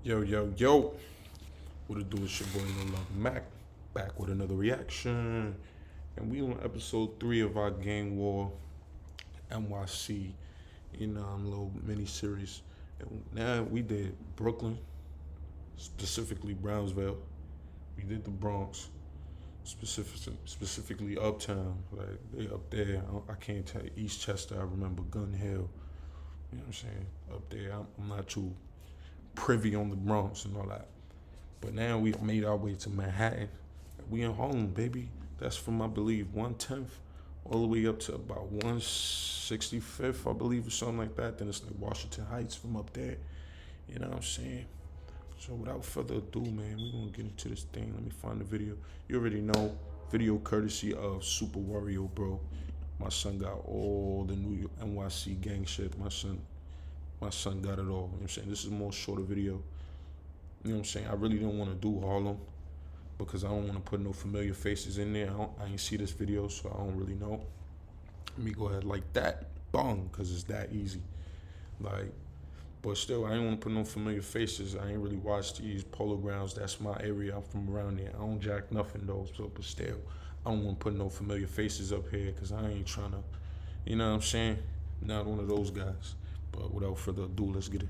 Yo, yo, yo. What it do? It's your boy noluckmack, back with another reaction. And we on episode 3 of our Gang War NYC, little mini series. And now we did Brooklyn, specifically Brownsville. We did the Bronx, specifically Uptown. Like, they up there. I can't tell you. Eastchester, I remember Gun Hill. You know what I'm saying? Up there. I'm not too privy on the Bronx and all that. But now we've made our way to Manhattan. We in Harlem, baby. That's from, I believe, 110th all the way up to about 165th, I believe, or something like that. Then it's like Washington Heights from up there. You know what I'm saying? So without further ado, man, we're going to get into this thing. Let me find the video. You already know, video courtesy of SUPERWARIOBRO. My son got all the New York NYC gang shit. My son got it all. You know what I'm saying? This is a more shorter video. You know what I'm saying? I really didn't want to do Harlem because I don't want to put no familiar faces in there. I ain't see this video, so I don't really know. Let me go ahead like that. Bong, because it's that easy. Like, but still, I ain't want to put no familiar faces. I ain't really watched these Polo grounds. That's my area. I'm from around there. I don't jack nothing, though. So, but still, I don't want to put no familiar faces up here because I ain't trying to, you know what I'm saying? Not one of those guys. But without further ado, let's get it.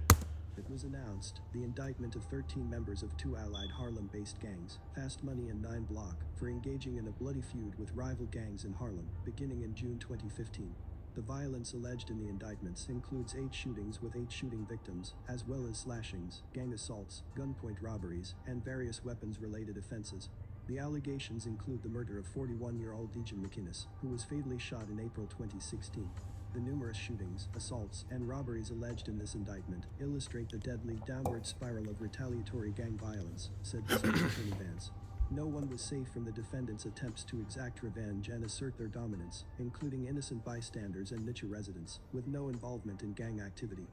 It was announced the indictment of 13 members of two allied Harlem-based gangs, Fast Money and 9block, for engaging in a bloody feud with rival gangs in Harlem, beginning in June 2015. The violence alleged in the indictments includes 8 shootings with 8 shooting victims, as well as slashings, gang assaults, gunpoint robberies, and various weapons-related offenses. The allegations include the murder of 41-year-old Dejan McInnes, who was fatally shot in April 2016. The numerous shootings, assaults, and robberies alleged in this indictment illustrate the deadly downward spiral of retaliatory gang violence, said District Attorney Vance. No one was safe from the defendants' attempts to exact revenge and assert their dominance, including innocent bystanders and niche residents, with no involvement in gang activity.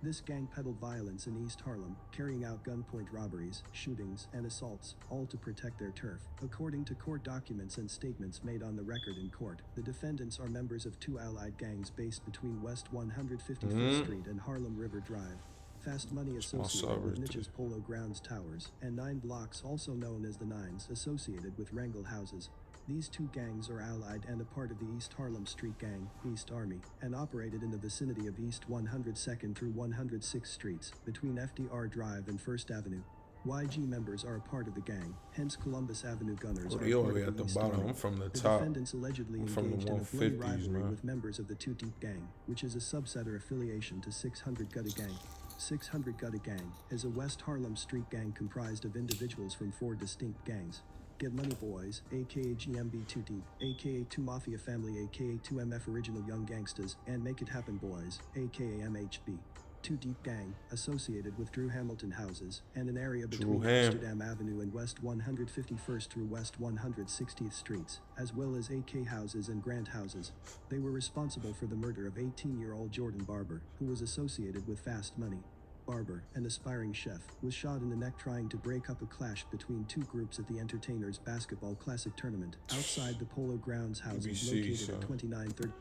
This gang peddled violence in East Harlem, carrying out gunpoint robberies, shootings, and assaults, all to protect their turf. According to court documents and statements made on the record in court, the defendants are members of two allied gangs based between West 155th Street and Harlem River Drive. Fast Money associated with Niche's Polo Grounds Towers, and 9 blocks, also known as the Nines, associated with Wrangel Houses. These two gangs are allied and a part of the East Harlem Street Gang, East Army, and operated in the vicinity of East 102nd through 106th Streets, between FDR Drive and 1st Avenue. YG members are a part of the gang, hence Columbus Avenue Gunners are all the way at the bottom. I'm from the top. The defendants allegedly engaged in a bloody rivalry with members of the 2Deep Gang, which is a subset or affiliation to 600 GuttaGang. 600 GuttaGang is a West Harlem street gang comprised of individuals from 4 distinct gangs. Get Money Boys, aka GMB 2Deep, aka 2 Mafia Family, aka 2MF Original Young Gangstas, and Make It Happen Boys, aka MHB. 2Deep Gang, associated with Drew Hamilton Houses, and an area between Amsterdam Avenue and West 151st through West 160th Streets, as well as AK Houses and Grant Houses. They were responsible for the murder of 18-year-old Jordan Barber, who was associated with Fast Money. Barber, an aspiring chef, was shot in the neck trying to break up a clash between 2 groups at the Entertainers Basketball Classic Tournament outside the Polo Grounds houses located at 2930.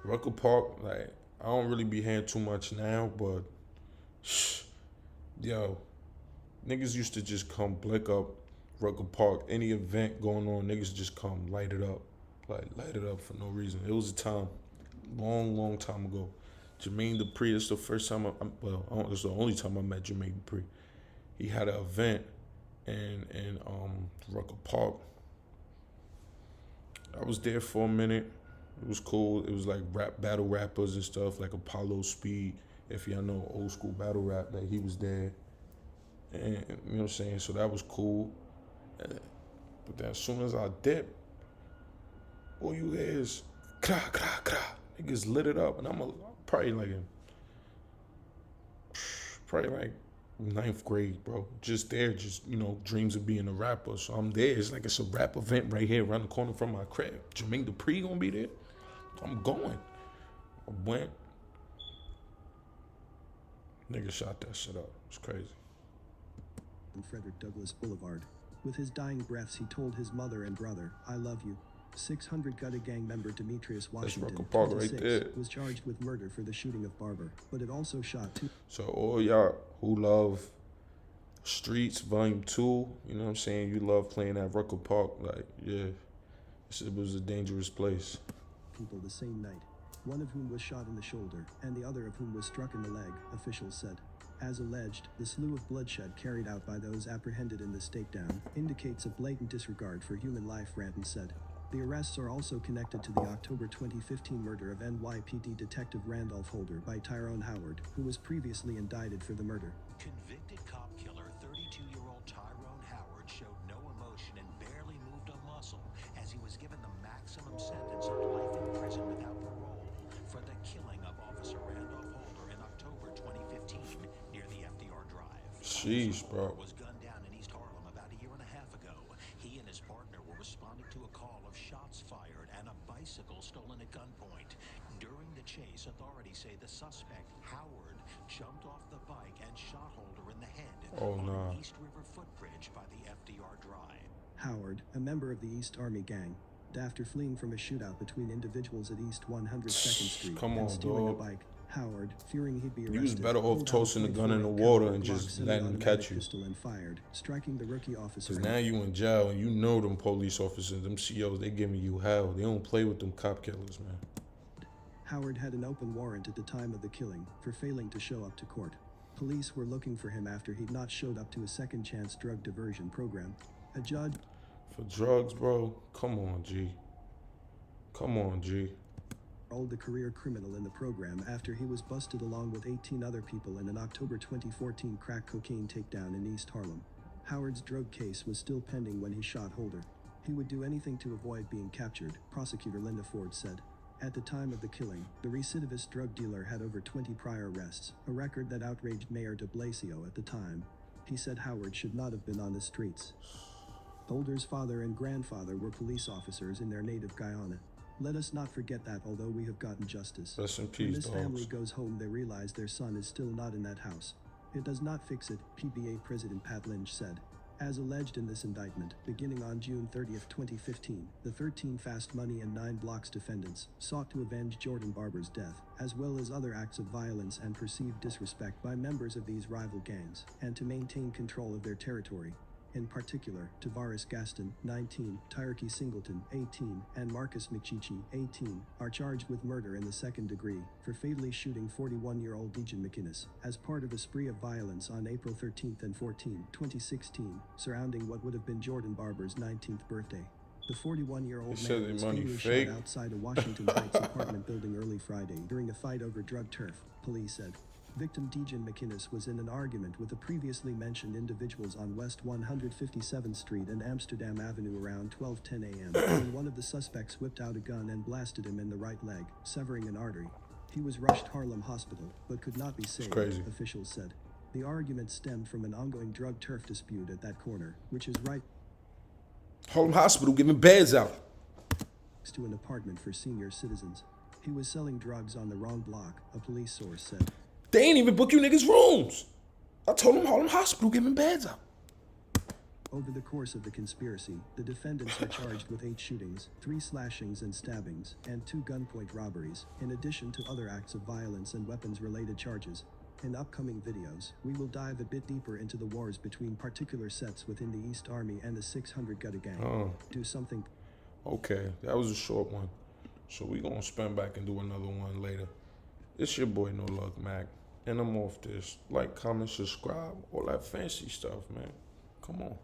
Rucker Park, like, I don't really be hearing too much now, but yo, niggas used to just come blick up Rucker Park. Any event going on, niggas just come light it up. Like, light it up for no reason. It was a time, long time ago. Jermaine Dupri, this is the first time it's the only time I met Jermaine Dupri. He had an event in Rucker Park. I was there for a minute. It was cool. It was like battle rappers and stuff, like Apollo Speed, if y'all know old school battle rap, that he was there. And you know what I'm saying? So that was cool. But then as soon as I dip, all you hear is kra kra kra. Niggas lit it up, and I'm probably like 9th grade, bro. Just there, dreams of being a rapper. So I'm there. It's like it's a rap event right here around the corner from my crib. Jermaine Dupri gonna be there. I'm going. I went. Nigga shot that shit up. It's crazy. Frederick Douglass Boulevard. With his dying breaths, he told his mother and brother, "I love you." 600 GuttaGang member Demetrius Washington, 26, right, was charged with murder for the shooting of Barber, but it also shot 2. So all y'all who love Streets Volume 2, you know what I'm saying? You love playing at Rucker Park. Like, yeah, it was a dangerous place. People the same night, one of whom was shot in the shoulder and the other of whom was struck in the leg, officials said. As alleged, the slew of bloodshed carried out by those apprehended in the takedown indicates a blatant disregard for human life, Ranton said. The arrests are also connected to the October 2015 murder of NYPD Detective Randolph Holder by Tyrone Howard, who was previously indicted for the murder. Convicted cop killer 32-year-old Tyrone Howard showed no emotion and barely moved a muscle as he was given the maximum sentence of life in prison without parole for the killing of Officer Randolph Holder in October 2015 near the FDR Drive. Sheesh, bro. Was gunned down in East Harlem about a year and a half ago. He and his partner were responding to a call of shots fired and a bicycle stolen at gunpoint. During the chase, authorities say the suspect, Howard, jumped off the bike and shot Holder in the head on East River Footbridge by the FDR Drive. Howard, a member of the East Army gang, after fleeing from a shootout between individuals at East 102nd Street and stealing a bike, Howard, fearing he'd be arrested, You was better off tossing the gun in the water and just letting him catch you. Pistol and fired, striking the rookie officer. Cause now you in jail and you know them police officers, them COs, they giving you hell. They don't play with them cop killers, man. Howard had an open warrant at the time of the killing for failing to show up to court. Police were looking for him after he'd not showed up to a second chance drug diversion program. A judge For drugs, bro? Come on, G. Come on, G. paroled the career criminal in the program after he was busted along with 18 other people in an October 2014 crack cocaine takedown in East Harlem. Howard's drug case was still pending when he shot Holder. He would do anything to avoid being captured, prosecutor Linda Ford said. At the time of the killing, the recidivist drug dealer had over 20 prior arrests, a record that outraged Mayor de Blasio at the time. He said Howard should not have been on the streets. Holder's father and grandfather were police officers in their native Guyana. Let us not forget that although we have gotten justice, Rest in when peace, this dogs. family goes home they realize their son is still not in that house. It does not fix it, PBA President Pat Lynch said. As alleged in this indictment, beginning on June 30, 2015, the 13 Fast Money and 9block defendants sought to avenge Jordan Barber's death, as well as other acts of violence and perceived disrespect by members of these rival gangs, and to maintain control of their territory. In particular, Tavares Gaston, 19, Tyreke Singleton, 18, and Marcus McChichi, 18, are charged with murder in the second degree for fatally shooting 41-year-old Dejan McInnes as part of a spree of violence on April 13 and 14, 2016, surrounding what would have been Jordan Barber's 19th birthday. The 41-year-old said man their was money fatally fake. shot outside a Washington Heights apartment building early Friday during a fight over drug turf, police said. Victim Dejan McInnes was in an argument with the previously mentioned individuals on West 157th Street and Amsterdam Avenue around 12:10 a.m. when one of the suspects whipped out a gun and blasted him in the right leg, severing an artery. He was rushed to Harlem Hospital, but could not be saved, crazy. officials said. The argument stemmed from an ongoing drug turf dispute at that corner, which is right Harlem Hospital giving beds out. next to an apartment for senior citizens. He was selling drugs on the wrong block, a police source said. They ain't even book you niggas rooms. I told them Harlem Hospital giving beds out. Over the course of the conspiracy, the defendants are charged with 8 shootings, 3 slashings and stabbings, and 2 gunpoint robberies, in addition to other acts of violence and weapons-related charges. In upcoming videos, we will dive a bit deeper into the wars between particular sets within the East Army and the 600 GuttaGang. Do something. Okay, that was a short one. So we gonna spin back and do another one later. It's your boy noluckmack, and I'm off this. Like, comment, subscribe, all that fancy stuff, man. Come on.